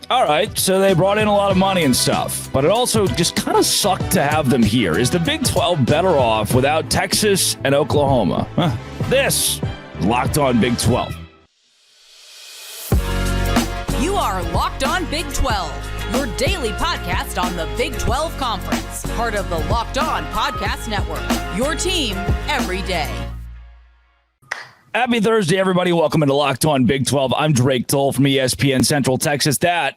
All right, so they brought in a lot of money and stuff, but it also just kind of sucked to have them here. Is the Big 12 better off without Texas and Oklahoma? This is Locked On Big 12. You are Locked On Big 12, your daily podcast on the Big 12 Conference, part of the Locked On Podcast Network, your team every day. Happy Thursday, everybody. Welcome into Locked On Big 12. I'm Drake Toll from ESPN Central Texas. That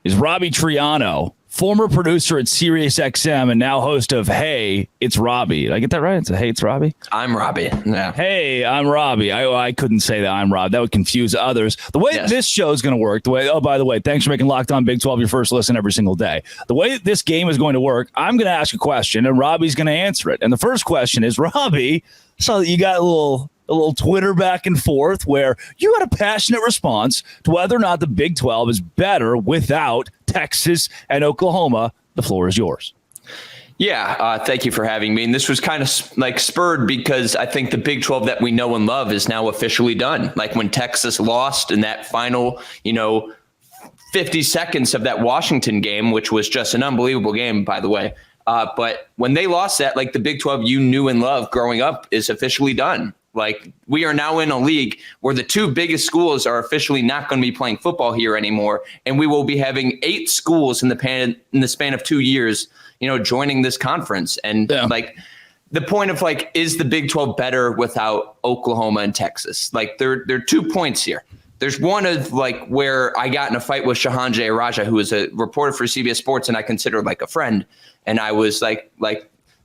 is Robbie Triano, former producer at SiriusXM and now host of Hey, It's Robbie. Did I get that right? It's Hey, It's Robbie? I'm Robbie. Yeah. Hey, I'm Robbie. I couldn't say that I'm Rob. That would confuse others. The way this show is going to work, by the way, thanks for making Locked On Big 12 your first listen every single day. The way this game is going to work, I'm going to ask a question and Robbie's going to answer it. And the first question is, Robbie, so you got a little Twitter back and forth where you had a passionate response to whether or not the Big 12 is better without Texas and Oklahoma. The floor is yours. Yeah, thank you for having me. And this was kind of spurred because I think the Big 12 that we know and love is now officially done. Like when Texas lost in that final, 50 seconds of that Washington game, which was just an unbelievable game, by the way. But when they lost that, like the Big 12 you knew and loved growing up is officially done. Like we are now in a league where the two biggest schools are officially not going to be playing football here anymore. And we will be having 8 schools in the span of 2 years, joining this conference. And the point of is the Big 12 better without Oklahoma and Texas? Like there are 2 points here. There's one of where I got in a fight with Shahan Jayaraja, who is a reporter for CBS Sports and I consider a friend. And I was like,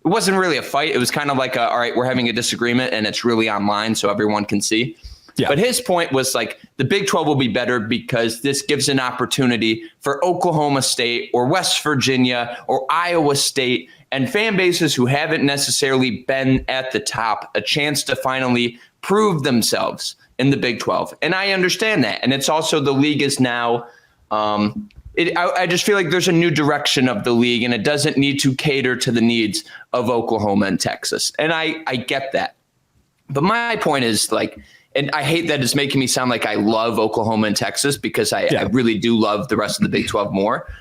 it wasn't really a fight. It was kind of all right, we're having a disagreement and it's really online so everyone can see. Yeah. But his point was the Big 12 will be better because this gives an opportunity for Oklahoma State or West Virginia or Iowa State and fan bases who haven't necessarily been at the top a chance to finally prove themselves in the Big 12. And I understand that. And it's also the league is now I just feel like there's a new direction of the league and it doesn't need to cater to the needs of Oklahoma and Texas. And I get that. But my point is and I hate that it's making me sound like I love Oklahoma and Texas because I really do love the rest of the Big 12 more.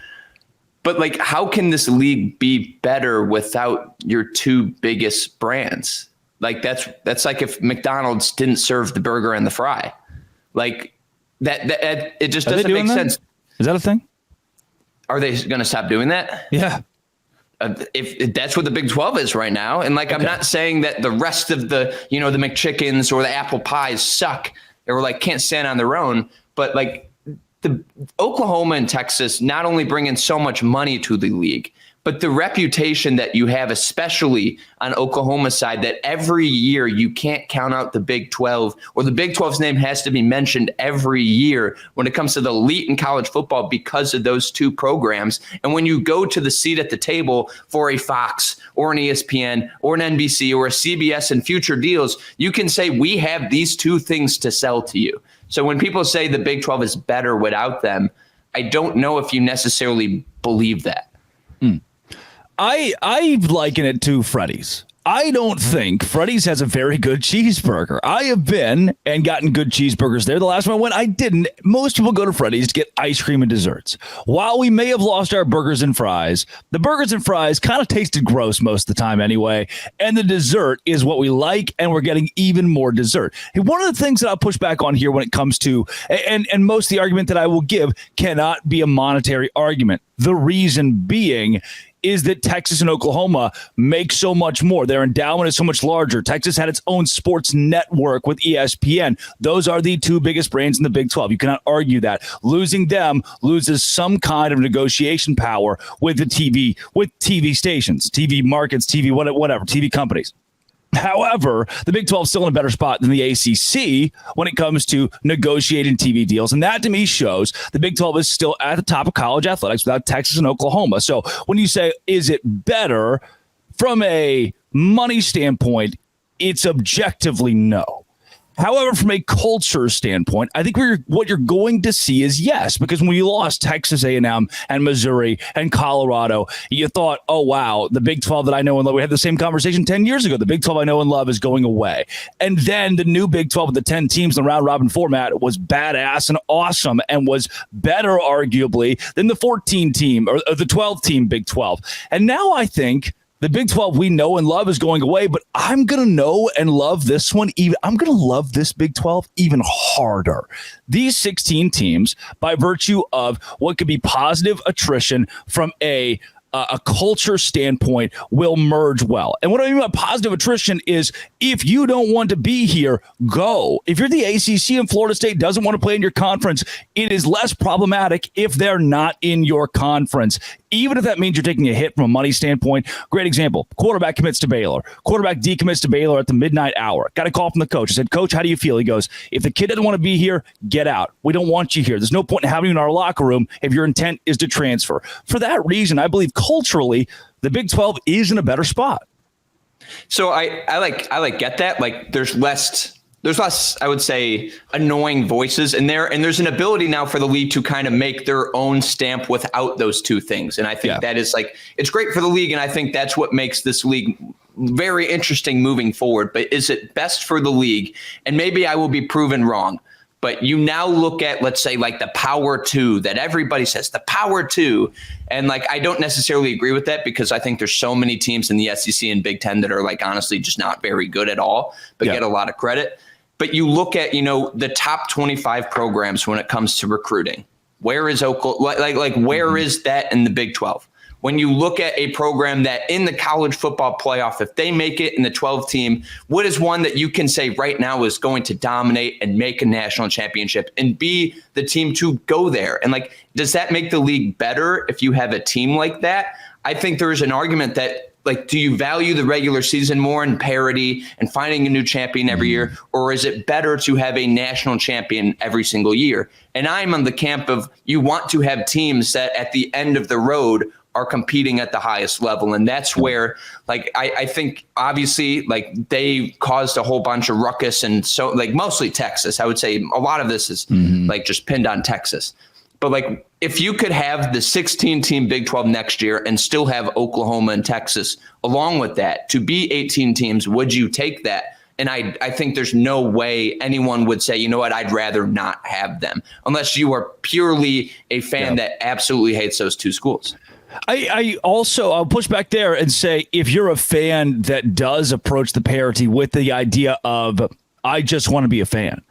But how can this league be better without your 2 biggest brands? That's like if McDonald's didn't serve the burger and the fry. That it just doesn't make sense. Is that a thing? Are they going to stop doing that? Yeah. If that's what the Big 12 is right now. And I'm not saying that the rest of the, the McChickens or the apple pies suck or can't stand on their own. But the Oklahoma and Texas not only bring in so much money to the league, but the reputation that you have, especially on Oklahoma's side, that every year you can't count out the Big 12 or the Big 12's name has to be mentioned every year when it comes to the elite in college football because of those 2 programs. And when you go to the seat at the table for a Fox or an ESPN or an NBC or a CBS and future deals, you can say we have these 2 things to sell to you. So when people say the Big 12 is better without them, I don't know if you necessarily believe that. I liken it to Freddy's. I don't think Freddy's has a very good cheeseburger. I have been and gotten good cheeseburgers there. The last time I went, I didn't. Most people go to Freddy's to get ice cream and desserts. While we may have lost our burgers and fries, the burgers and fries kind of tasted gross most of the time anyway. And the dessert is what we like, and we're getting even more dessert. Hey, one of the things that I'll push back on here when it comes to, and most of the argument that I will give cannot be a monetary argument. The reason being is that Texas and Oklahoma make so much more. Their endowment is so much larger. Texas had its own sports network with ESPN. Those are the 2 biggest brands in the Big 12. You cannot argue that. Losing them loses some kind of negotiation power with the TV stations, TV markets, TV whatever, TV companies. However, the Big 12 is still in a better spot than the ACC when it comes to negotiating TV deals. And that, to me, shows the Big 12 is still at the top of college athletics without Texas and Oklahoma. So when you say, is it better from a money standpoint, it's objectively no. However, from a culture standpoint, I think what you're going to see is yes, because when you lost Texas A&M and Missouri and Colorado, you thought, oh, wow, the Big 12 that I know and love, we had the same conversation 10 years ago. The Big 12 I know and love is going away. And then the new Big 12 with the 10 teams in the round robin format was badass and awesome and was better, arguably, than the 14 team or the 12 team Big 12. And now I think the Big 12 we know and love is going away, but I'm going to know and love this one. I'm going to love this Big 12 even harder. These 16 teams, by virtue of what could be positive attrition from a culture standpoint, will merge well. And what I mean by positive attrition is if you don't want to be here, go. If you're the ACC and Florida State doesn't want to play in your conference, it is less problematic if they're not in your conference. Even if that means you're taking a hit from a money standpoint. Great example. Quarterback commits to Baylor. Quarterback decommits to Baylor at the midnight hour. Got a call from the coach. I said, Coach, how do you feel? He goes, if the kid doesn't want to be here, get out. We don't want you here. There's no point in having you in our locker room if your intent is to transfer. For that reason, I believe culturally, the Big 12 is in a better spot. So I get that. Like there's less, I would say, annoying voices in there. And there's an ability now for the league to kind of make their own stamp without those two things. And I think that is it's great for the league. And I think that's what makes this league very interesting moving forward. But is it best for the league? And maybe I will be proven wrong. But you now look at, let's say, like the Power 2 that everybody says, the Power 2. And I don't necessarily agree with that because I think there's so many teams in the SEC and Big Ten that are honestly just not very good at all, but get a lot of credit. But you look at, the top 25 programs when it comes to recruiting. Where is Oklahoma? Where is that in the Big 12? When you look at a program that in the college football playoff, if they make it in the 12 team, what is one that you can say right now is going to dominate and make a national championship and be the team to go there? And does that make the league better if you have a team like that? I think there's an argument that do you value the regular season more in parity and finding a new champion every year? Or is it better to have a national champion every single year? And I'm on the camp of you want to have teams that at the end of the road are competing at the highest level. And that's where I think obviously they caused a whole bunch of ruckus and so mostly Texas. I would say a lot of this is just pinned on Texas. But if you could have the 16-team Big 12 next year and still have Oklahoma and Texas along with that to be 18 teams, would you take that? And I think there's no way anyone would say, you know what, I'd rather not have them unless you are purely a fan that absolutely hates those two schools. I'll push back there and say if you're a fan that does approach the parity with the idea of I just want to be a fan.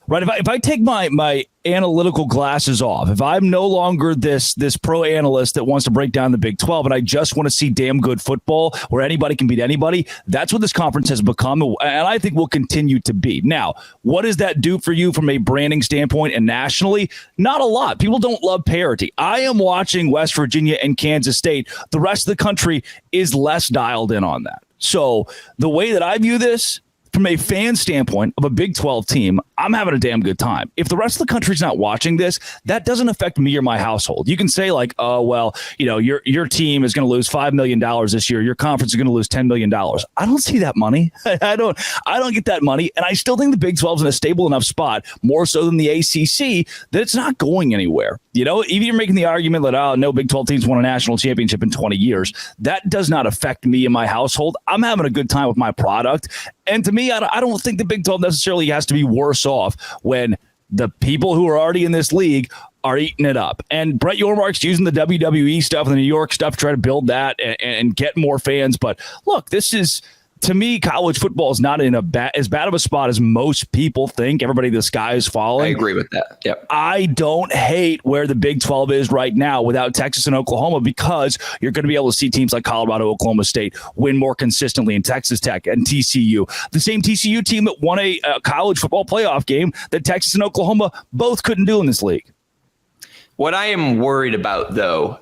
Right. If I take my analytical glasses off, if I'm no longer this pro analyst that wants to break down the Big 12 and I just want to see damn good football where anybody can beat anybody, that's what this conference has become. And I think will continue to be. Now, what does that do for you from a branding standpoint and nationally? Not a lot. People don't love parity. I am watching West Virginia and Kansas State. The rest of the country is less dialed in on that. So the way that I view this, from a fan standpoint of a Big 12 team, I'm having a damn good time. If the rest of the country's not watching this, that doesn't affect me or my household. You can say oh, well, your team is going to lose $5 million this year. Your conference is going to lose $10 million. I don't see that money. I don't get that money. And I still think the Big 12 is in a stable enough spot, more so than the ACC, that it's not going anywhere. Even you're making the argument that, no Big 12 teams won a national championship in 20 years. That does not affect me and my household. I'm having a good time with my product. And to me, I don't think the Big 12 necessarily has to be worse off when the people who are already in this league are eating it up. And Brett Yormark's using the WWE stuff and the New York stuff to try to build that and get more fans. But look, this is, to me, college football is not in as bad of a spot as most people think. Everybody, the sky is falling. I agree with that. Yep. I don't hate where the Big 12 is right now without Texas and Oklahoma because you're going to be able to see teams like Colorado, Oklahoma State win more consistently in Texas Tech and TCU. The same TCU team that won a college football playoff game that Texas and Oklahoma both couldn't do in this league. What I am worried about, though,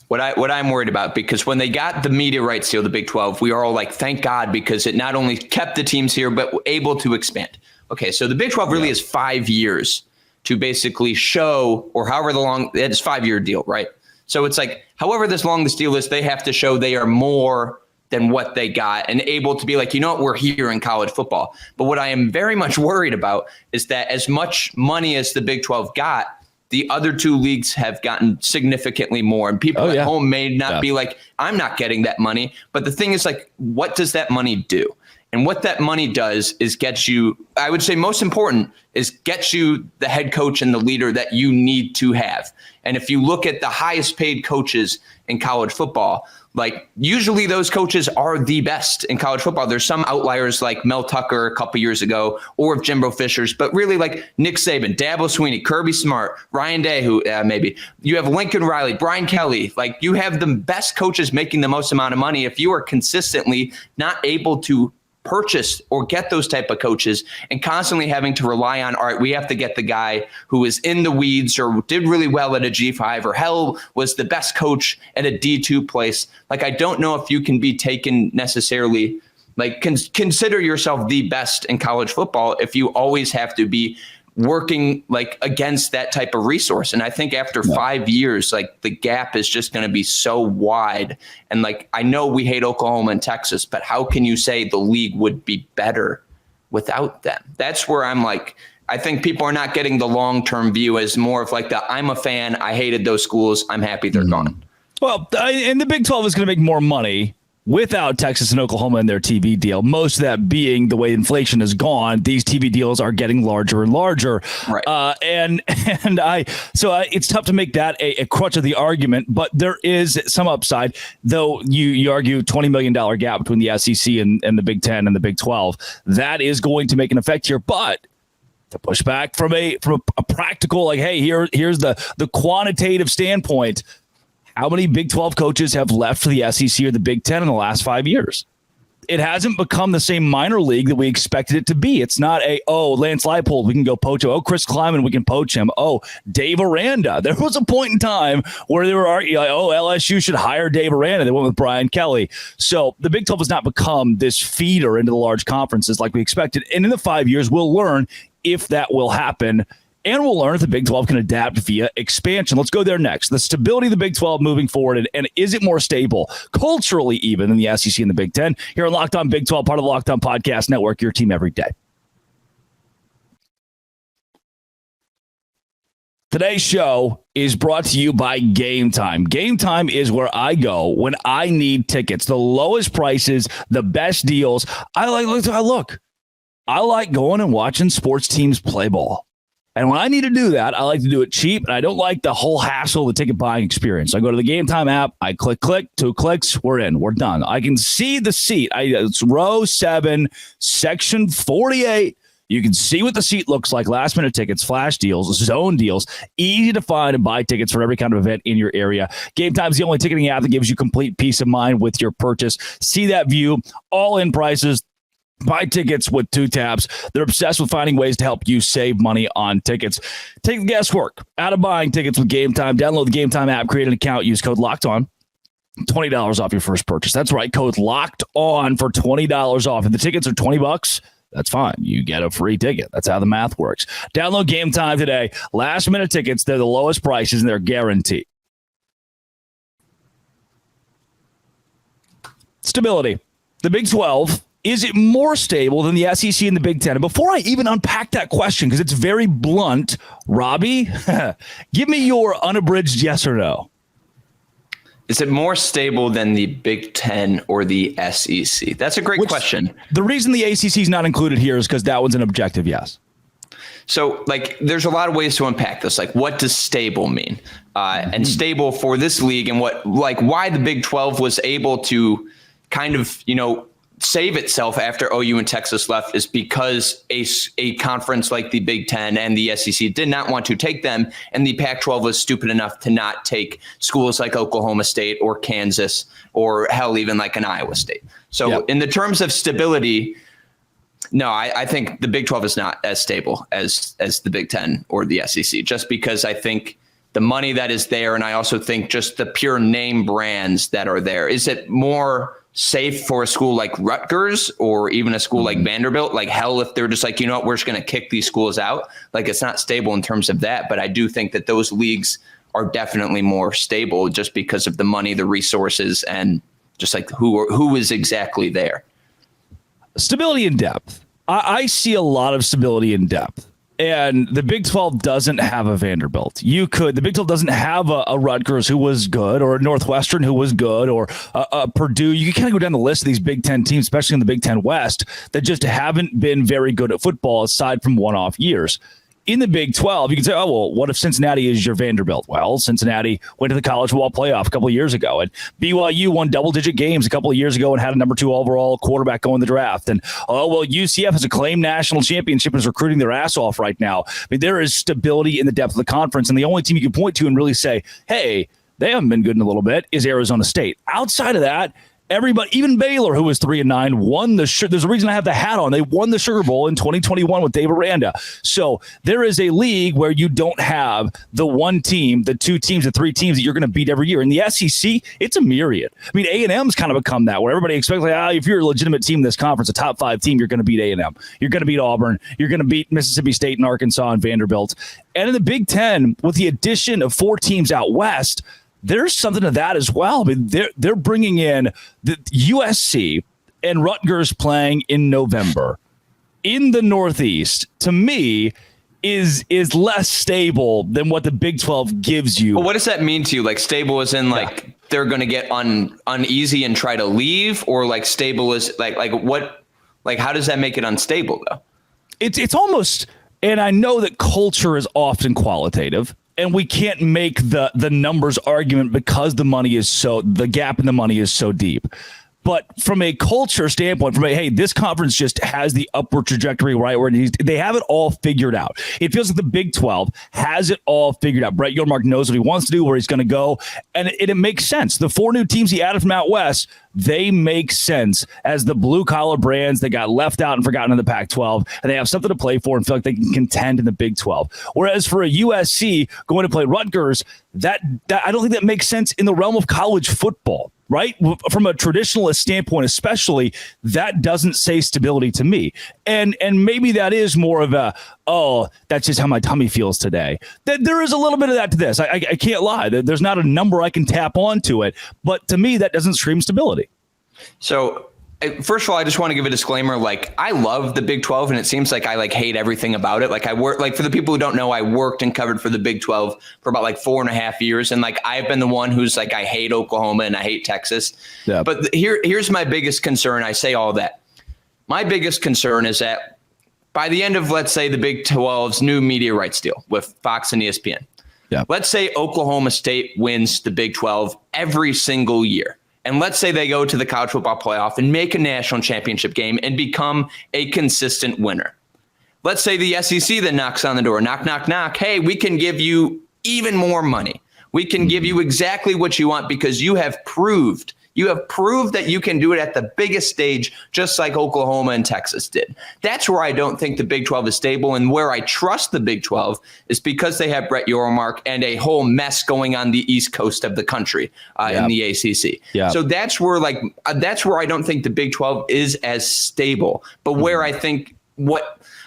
What I'm worried about, because when they got the media rights deal, the Big 12, we are all thank God, because it not only kept the teams here, but able to expand. Okay, so the Big 12 really has 5 years to basically show, or however long, it's a 5-year deal, right? So it's however long this deal is, they have to show they are more than what they got and able to be like, you know what, we're here in college football. But what I am very much worried about is that as much money as the Big 12 got, the other two leagues have gotten significantly more. And people at home may not be like, I'm not getting that money. But the thing is, like, what does that money do? And what that money does is get you, I would say most important, is get you the head coach and the leader that you need to have. And if you look at the highest paid coaches in college football, like usually those coaches are the best in college football. There's some outliers like Mel Tucker a couple years ago, or Jimbo Fishers, but really like Nick Saban, Dabo Swinney, Kirby Smart, Ryan Day, who maybe you have Lincoln Riley, Brian Kelly. Like you have the best coaches making the most amount of money. If you are consistently not able to purchase or get those type of coaches and constantly having to rely on, all right, we have to get the guy who is in the weeds or did really well at a G5 or hell was the best coach at a D2 place. Like, I don't know if you can be taken necessarily, like consider yourself the best in college football if you always have to be working like against that type of resource. And I think after 5 years, like the gap is just going to be so wide. And like, I know we hate Oklahoma and Texas, but how can you say the league would be better without them? That's where I'm like, I think people are not getting the long-term view as more of like I'm a fan. I hated those schools. I'm happy they're gone. Well, and the Big 12 is going to make more money without Texas and Oklahoma in their TV deal. Most of that being the way inflation has gone, these TV deals are getting larger and larger. Right. It's tough to make that a crutch of the argument, but there is some upside, though you argue $20 million gap between the SEC and the Big 10 and the Big 12. That is going to make an effect here, but to push back from a practical, like, hey, here's the quantitative standpoint. How many Big 12 coaches have left for the SEC or the Big 10 in the last 5 years? It hasn't become the same minor league that we expected it to be. It's not Lance Leipold, we can go poach him. Oh, Chris Kleiman, we can poach him. Oh, Dave Aranda. There was a point in time where they were arguing, LSU should hire Dave Aranda. They went with Brian Kelly. So the Big 12 has not become this feeder into the large conferences like we expected. And in the 5 years, we'll learn if that will happen. And we'll learn if the Big 12 can adapt via expansion. Let's go there next. The stability of the Big 12 moving forward, and is it more stable culturally even than the SEC and the Big 10? Here on Locked On Big 12, part of the Locked On Podcast Network, your team every day. Today's show is brought to you by Game Time. Game Time is where I go when I need tickets. The lowest prices, the best deals. I like going and watching sports teams play ball. And when I need to do that, I like to do it cheap, and I don't like the whole hassle of the ticket buying experience. I go to the Game Time app, I click, 2 clicks, we're in, we're done. I can see the seat. It's row 7, section 48. You can see what the seat looks like, last-minute tickets, flash deals, zone deals, easy to find and buy tickets for every kind of event in your area. Game Time is the only ticketing app that gives you complete peace of mind with your purchase. See that view, all-in prices. Buy tickets with 2 taps. They're obsessed with finding ways to help you save money on tickets. Take the guesswork out of buying tickets with Game Time. Download the Game Time app, create an account, use code Locked On. $20 off your first purchase. That's right, code Locked On for $20 off. If the tickets are $20, that's fine. You get a free ticket. That's how the math works. Download Game Time today. Last minute tickets, they're the lowest prices and they're guaranteed. Stability. The Big 12. Is it more stable than the SEC and the Big 10? And before I even unpack that question, because it's very blunt, Robbie, give me your unabridged yes or no. Is it more stable than the Big 10 or the SEC? That's a great question. The reason the ACC is not included here is because that one's an objective yes. So, like, there's a lot of ways to unpack this. Like, what does stable mean? And stable for this league, and why the Big 12 was able to kind of, save itself after OU and Texas left is because a conference like the Big 10 and the SEC did not want to take them, and the Pac-12 was stupid enough to not take schools like Oklahoma State or Kansas or hell, even like an Iowa State. So in the terms of stability, no, I think the Big 12 is not as stable as the Big 10 or the SEC, just because I think the money that is there, and I also think just the pure name brands that are there. Is it more safe for a school like Rutgers or even a school like Vanderbilt? Like, hell, if they're just like, we're just going to kick these schools out. Like, it's not stable in terms of that. But I do think that those leagues are definitely more stable just because of the money, the resources, and Just like who is exactly there? Stability and depth. I see a lot of stability and depth. And the Big 12 doesn't have a Vanderbilt. The Big 12 doesn't have a Rutgers who was good, or a Northwestern who was good, or a Purdue. You can kind of go down the list of these Big 10 teams, especially in the Big 10 West, that just haven't been very good at football aside from one-off years. In the Big 12, you can say, oh, well, what if Cincinnati is your Vanderbilt? Well, Cincinnati went to the college football playoff a couple of years ago, and BYU won double-digit games a couple of years ago and had a number 2 overall quarterback going in the draft. And, UCF has a claimed national championship and is recruiting their ass off right now. I mean, there is stability in the depth of the conference, and the only team you can point to and really say, hey, they haven't been good in a little bit, is Arizona State. Outside of that, everybody, even Baylor, who was 3-9, won there's a reason I have the hat on. They won the Sugar Bowl in 2021 with Dave Aranda. So there is a league where you don't have the one team, the 2 teams, the 3 teams that you're going to beat every year. In the SEC, it's a myriad. I mean, A&M's kind of become that, where everybody expects, if you're a legitimate team in this conference, a top 5 team, you're going to beat A&M. You're going to beat Auburn. You're going to beat Mississippi State and Arkansas and Vanderbilt. And in the Big 10, with the addition of 4 teams out west, there's something to that as well. I mean, they're bringing in the USC and Rutgers playing in November in the Northeast. To me, is less stable than what the Big 12 gives you. Well, what does that mean to you? Like stable as in they're going to get uneasy and try to leave, or like stable is like what? Like how does that make it unstable though? It's almost, and I know that culture is often qualitative. And we can't make the numbers argument because the gap in the money is so deep. But from a culture standpoint, hey, this conference just has the upward trajectory right where it needs. They have it all figured out. It feels like the Big 12 has it all figured out. Brett Yormark knows what he wants to do, where he's going to go, and it makes sense. The 4 new teams he added from out west, they make sense as the blue-collar brands that got left out and forgotten in the Pac-12, and they have something to play for and feel like they can contend in the Big 12. Whereas for a USC going to play Rutgers, that I don't think that makes sense in the realm of college football. Right? From a traditionalist standpoint, especially, that doesn't say stability to me. And maybe that is more of that's just how my tummy feels today. There is a little bit of that to this. I can't lie. There's not a number I can tap onto it. But to me, that doesn't scream stability. So first of all, I just want to give a disclaimer. Like, I love the Big 12, and it seems like I hate everything about it. Like, I work, for the people who don't know, I worked and covered for the Big 12 for about 4.5 years. And I've been the one who's I hate Oklahoma and I hate Texas. Yeah. But here's my biggest concern. I say all that. My biggest concern is that by the end of, let's say, the Big 12's new media rights deal with Fox and ESPN, let's say Oklahoma State wins the Big 12 every single year. And let's say they go to the college football playoff and make a national championship game and become a consistent winner. Let's say the SEC then knocks on the door, knock, knock, knock. Hey, we can give you even more money. We can give you exactly what you want because you have proved that you can do it at the biggest stage, just like Oklahoma and Texas did. That's where I don't think the Big 12 is stable, and where I trust the Big 12 is because they have Brett Yormark and a whole mess going on the East Coast of the country in the ACC. Yeah. So that's where I don't think the Big 12 is as stable, but where I think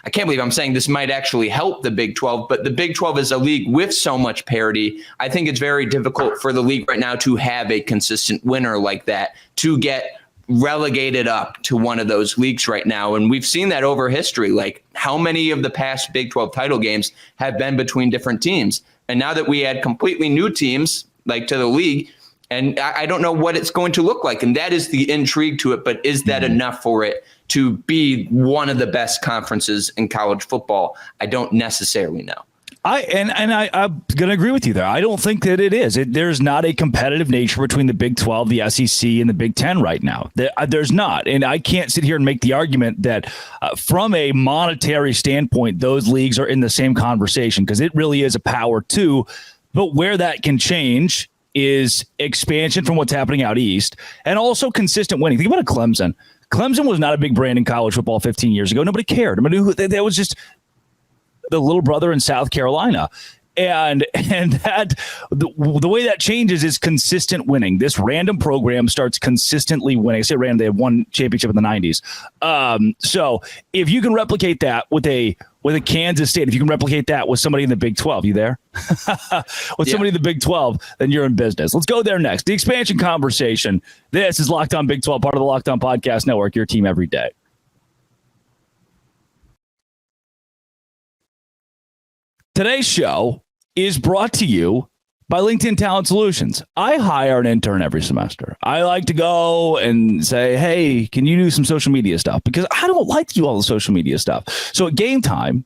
I can't believe I'm saying this might actually help the Big 12, but the Big 12 is a league with so much parity. I think it's very difficult for the league right now to have a consistent winner like that, to get relegated up to one of those leagues right now. And we've seen that over history. Like, how many of the past Big 12 title games have been between different teams? And now that we add completely new teams to the league, and I don't know what it's going to look like. And that is the intrigue to it. But is that enough for it to be one of the best conferences in college football? I don't necessarily know. I'm going to agree with you there. I don't think that it is. There's not a competitive nature between the Big 12, the SEC, and the Big 10 right now. There's not. And I can't sit here and make the argument that from a monetary standpoint, those leagues are in the same conversation, because it really is a power too. But where that can change is expansion from what's happening out east, and also consistent winning. Think about Clemson. Clemson was not a big brand in college football 15 years ago. Nobody cared. I mean, that was just the little brother in South Carolina. And that the way that changes is consistent winning. This random program starts consistently winning. I say random, they have won championship in the 90s. So if you can replicate that with a Kansas State, if you can replicate that with somebody in the Big 12, you there? Somebody in the Big 12, then you're in business. Let's go there next. The expansion conversation. This is Locked On Big 12, part of the Locked On Podcast Network, your team every day. Today's show is brought to you by LinkedIn Talent Solutions. I hire an intern every semester. I like to go and say, hey, can you do some social media stuff? Because I don't like to do all the social media stuff. So at Game Time,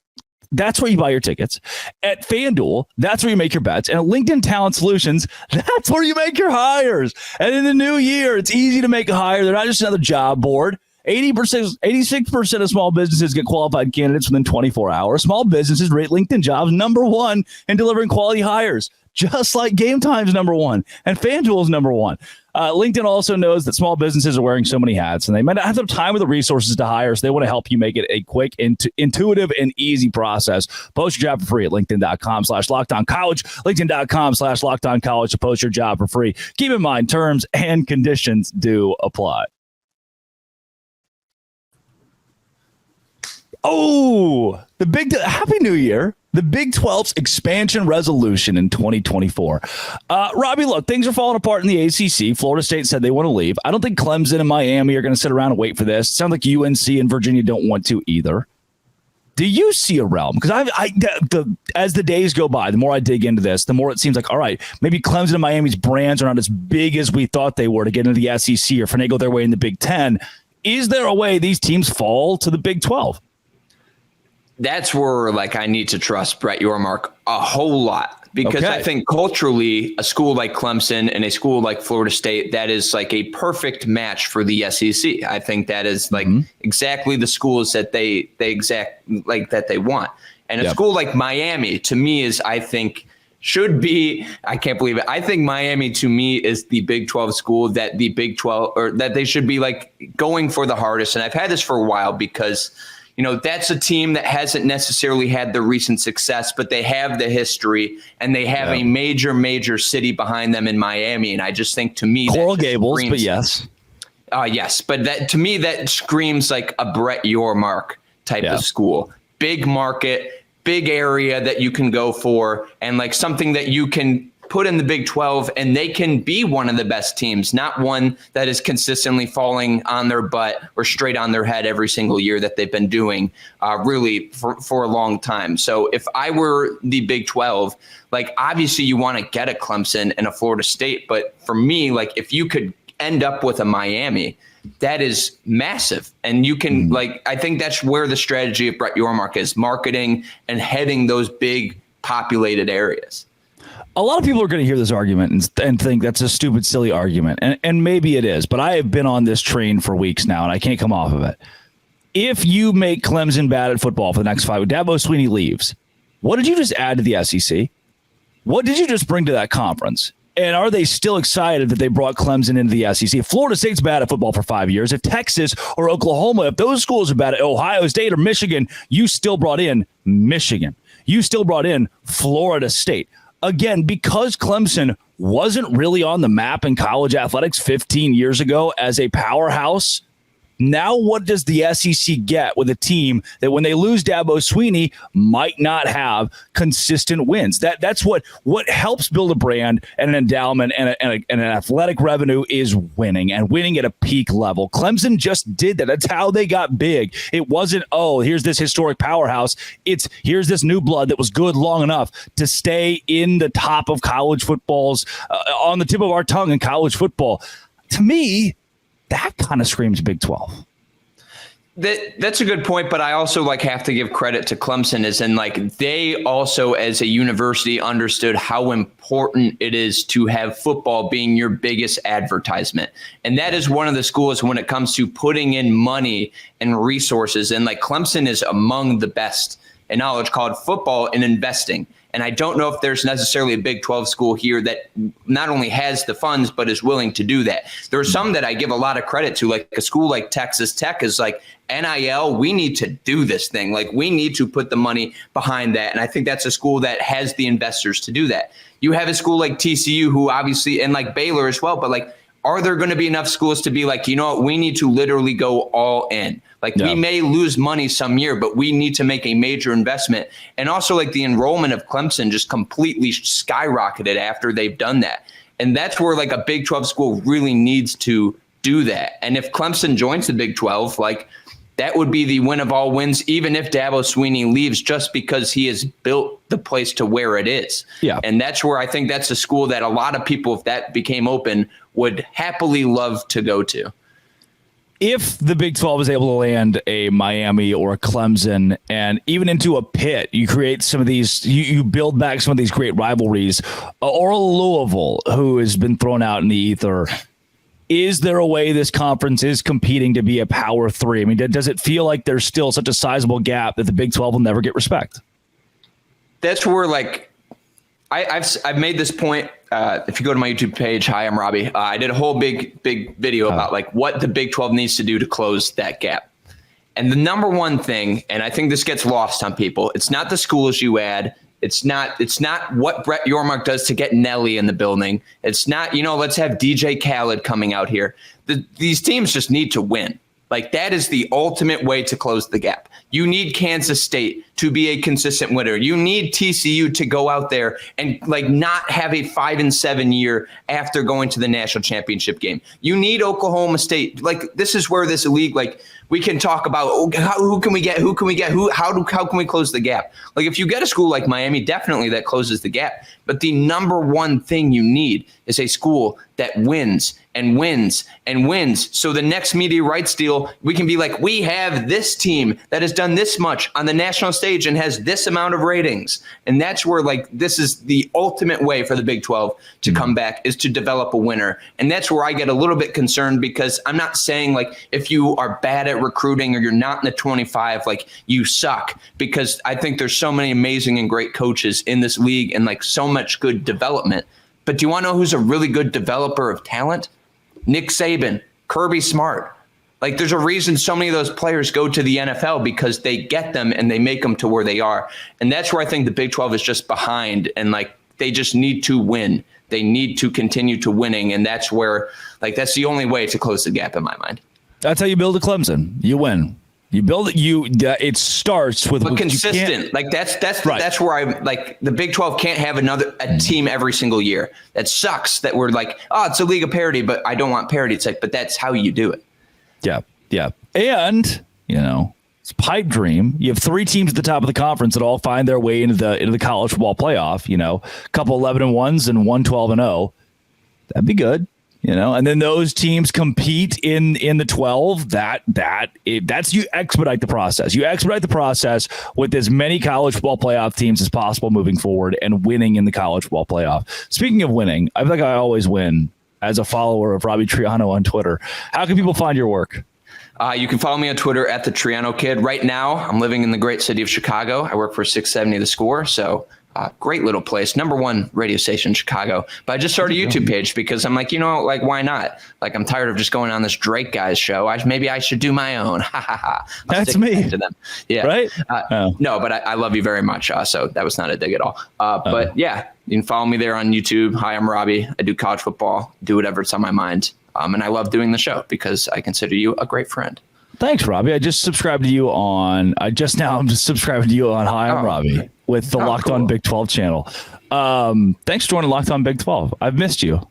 that's where you buy your tickets. At FanDuel, that's where you make your bets. And at LinkedIn Talent Solutions, that's where you make your hires. And in the new year, it's easy to make a hire. They're not just another job board. 86% of small businesses get qualified candidates within 24 hours. Small businesses rate LinkedIn Jobs #1 in delivering quality hires, just like Game Time's #1 and FanDuel's #1. LinkedIn also knows that small businesses are wearing so many hats, and they might not have the time or the resources to hire, so they want to help you make it a quick, intuitive, and easy process. Post your job for free at linkedin.com/lockedoncollege, linkedin.com/lockedoncollege to post your job for free. Keep in mind, terms and conditions do apply. Oh, Happy New Year. The Big 12's expansion resolution in 2024. Robbie, look, things are falling apart in the ACC. Florida State said they want to leave. I don't think Clemson and Miami are going to sit around and wait for this. It sounds like UNC and Virginia don't want to either. Do you see a realm? Because as the days go by, the more I dig into this, the more it seems like, all right, maybe Clemson and Miami's brands are not as big as we thought they were to get into the SEC or finagle their way in the Big 10. Is there a way these teams fall to the Big 12? That's where I need to trust Brett Yormark a whole lot, because I think culturally a school like Clemson and a school like Florida State, that is a perfect match for the SEC. I think that is exactly the schools that they want. And a school like Miami, to me, should be, I can't believe it. I think Miami, to me, is the Big 12 school that the Big 12, or that they should be going for the hardest. And I've had this for a while because that's a team that hasn't necessarily had the recent success, but they have the history and they have a major city behind them in Miami. And I just think, to me, Coral Gables, but yes. Yes. But that, to me, that screams like a Brett Yormark type of school. Big market, big area that you can go for, and something that you can put in the Big 12, and they can be one of the best teams, not one that is consistently falling on their butt or straight on their head every single year that they've been doing really for a long time. So if I were the Big 12, obviously you want to get a Clemson and a Florida State. But for me, if you could end up with a Miami, that is massive. And you can I think that's where the strategy of Brett Yormark is, marketing and heading those big populated areas. A lot of people are going to hear this argument and think that's a stupid, silly argument. And maybe it is, but I have been on this train for weeks now, and I can't come off of it. If you make Clemson bad at football for the next 5, Dabo Swinney leaves, what did you just add to the SEC? What did you just bring to that conference? And are they still excited that they brought Clemson into the SEC? If Florida State's bad at football for 5 years, if Texas or Oklahoma, if those schools are bad at Ohio State or Michigan, you still brought in Michigan. You still brought in Florida State. Again, because Clemson wasn't really on the map in college athletics 15 years ago as a powerhouse, now what does the SEC get with a team that when they lose Dabo Swinney might not have consistent wins? That's what helps build a brand and an endowment and an athletic revenue is winning, and winning at a peak level. Clemson just did that. That's how they got big. It wasn't, here's this historic powerhouse. It's here's this new blood that was good long enough to stay in the top of college football's on the tip of our tongue in college football. To me, that kind of screams Big 12. That's a good point, but I also have to give credit to Clemson, as in they also as a university understood how important it is to have football being your biggest advertisement. And that is one of the schools when it comes to putting in money and resources. And Clemson is among the best and knowledge called football and investing. And I don't know if there's necessarily a Big 12 school here that not only has the funds, but is willing to do that. There are some that I give a lot of credit to, like a school like Texas Tech is like, NIL, we need to do this thing. Like, we need to put the money behind that. And I think that's a school that has the investors to do that. You have a school like TCU, who obviously, and like Baylor as well, but like, are there going to be enough schools to be like, you know what, we need to literally go all in? Like, we may lose money some year, but we need to make a major investment. And also, like, the enrollment of Clemson just completely skyrocketed after they've done that. And that's where like a Big 12 school really needs to do that. And if Clemson joins the Big 12, like, that would be the win of all wins, even if Dabo Swinney leaves, just because he has built the place to where it is. Yeah. And that's where I think that's a school that a lot of people, if that became open, would happily love to go to. If the Big 12 is able to land a Miami or a Clemson and even into a Pitt, you create some of these, you build back some of these great rivalries, or a Louisville, who has been thrown out in the ether. Is there a way this conference is competing to be a power three? I mean, does it feel like there's still such a sizable gap that the Big 12 will never get respect? That's where, like, I've made this point. If you go to my YouTube page, hi, I'm Robbie. I did a whole big video about like what the Big 12 needs to do to close that gap. And the number one thing, and I think this gets lost on people, it's not the schools you add. It's not what Brett Yormark does to get Nelly in the building. It's not, let's have DJ Khaled coming out here. These teams just need to win. Like, that is the ultimate way to close the gap. You need Kansas State to be a consistent winner. You need TCU to go out there and like not have a 5-7 year after going to the national championship game. You need Oklahoma State. Like, this is where this league, like, we can talk about who can we get? How can we close the gap? Like, if you get a school like Miami, definitely that closes the gap. But the number one thing you need is a school that wins and wins and wins. So the next media rights deal, we can be like, we have this team that has done this much on the national stage and has this amount of ratings. And that's where, like, this is the ultimate way for the Big 12 to come back, is to develop a winner. And that's where I get a little bit concerned, because I'm not saying like if you are bad at recruiting or you're not in the 25, like, you suck, because I think there's so many amazing and great coaches in this league and like so much good development. But do you want to know who's a really good developer of talent? Nick Saban, Kirby Smart. Like, there's a reason so many of those players go to the NFL, because they get them and they make them to where they are. And that's where I think the Big 12 is just behind, and like, they just need to win. They need to continue to winning. And that's where, like, that's the only way to close the gap in my mind. That's how you build a Clemson. You win. You build it. It starts with consistent. Like, that's right. That's where I like the Big 12 can't have a team every single year. That sucks. That we're like, oh, it's a league of parity, but I don't want parity. It's like, but that's how you do it. Yeah. And it's a pipe dream. You have 3 teams at the top of the conference that all find their way into the college football playoff. A couple 11-1s and 1 12-0. That'd be good. And then those teams compete in the 12. That's you expedite the process. You expedite the process with as many college football playoff teams as possible moving forward and winning in the college football playoff. Speaking of winning, I feel like I always win as a follower of Robbie Triano on Twitter. How can people find your work? You can follow me on Twitter at the Triano Kid. Right now, I'm living in the great city of Chicago. I work for 670 The Score, so great little place. #1 radio station in Chicago. But I just started a YouTube page because I'm like, why not? Like, I'm tired of just going on this Drake guy's show. Maybe I should do my own. That's me. To them. Yeah. Right? No, but I love you very much. So that was not a dig at all. But yeah, you can follow me there on YouTube. Hi, I'm Robbie. I do college football, do whatever's on my mind. And I love doing the show because I consider you a great friend. Thanks, Robbie. I just subscribed to you on. I'm just subscribing to you on Hi, I'm Robbie with the Locked On Big 12 channel. Thanks for joining Locked On Big 12. I've missed you.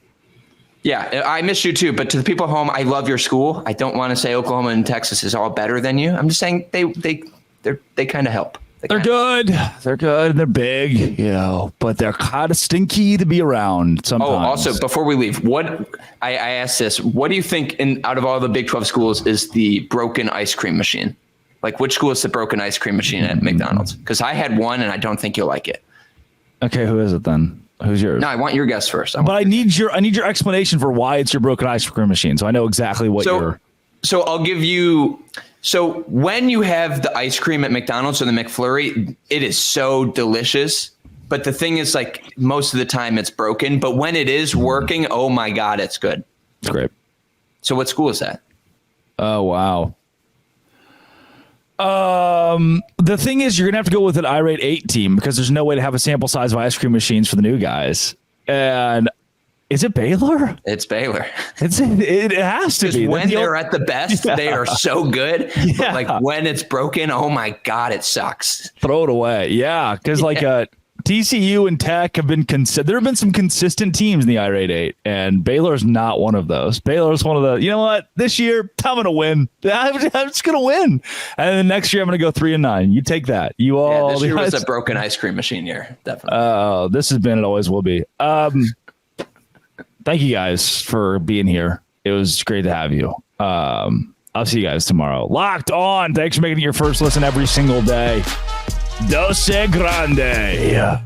Yeah, I missed you too. But to the people at home, I love your school. I don't want to say Oklahoma and Texas is all better than you. I'm just saying they kind of help. They're good. They're good. They're big, but they're kind of stinky to be around sometimes. Oh, also, before we leave, I asked this, what do you think out of all the Big 12 schools is the broken ice cream machine? Like, which school is the broken ice cream machine at McDonald's? Because I had one and I don't think you'll like it. Okay, who is it then? Who's yours? No, I want your guess first. I need your explanation for why it's your broken ice cream machine, so I know exactly what you're. So I'll give you So when you have the ice cream at McDonald's or the McFlurry, it is so delicious. But the thing is, like, most of the time it's broken. But when it is working, oh my God, it's good. It's great. So what school is that? Oh, wow. The thing is, you're going to have to go with an irate 8 team because there's no way to have a sample size of ice cream machines for the new guys. And is it Baylor? It's Baylor. It has to be. When they're at the best, they are so good. Yeah. But like when it's broken, oh my God, it sucks. Throw it away. Yeah. Because TCU and Tech have been there have been some consistent teams in the irate 8, and Baylor's not one of those. Baylor's one of the, you know what, this year I'm going to win. I'm just going to win. And then next year I'm going to go 3-9. You take that. This year was a broken ice cream machine year. Definitely. This has been, it always will be. Thank you guys for being here. It was great to have you. I'll see you guys tomorrow. Locked On. Thanks for making it your first listen every single day. Dose Grande.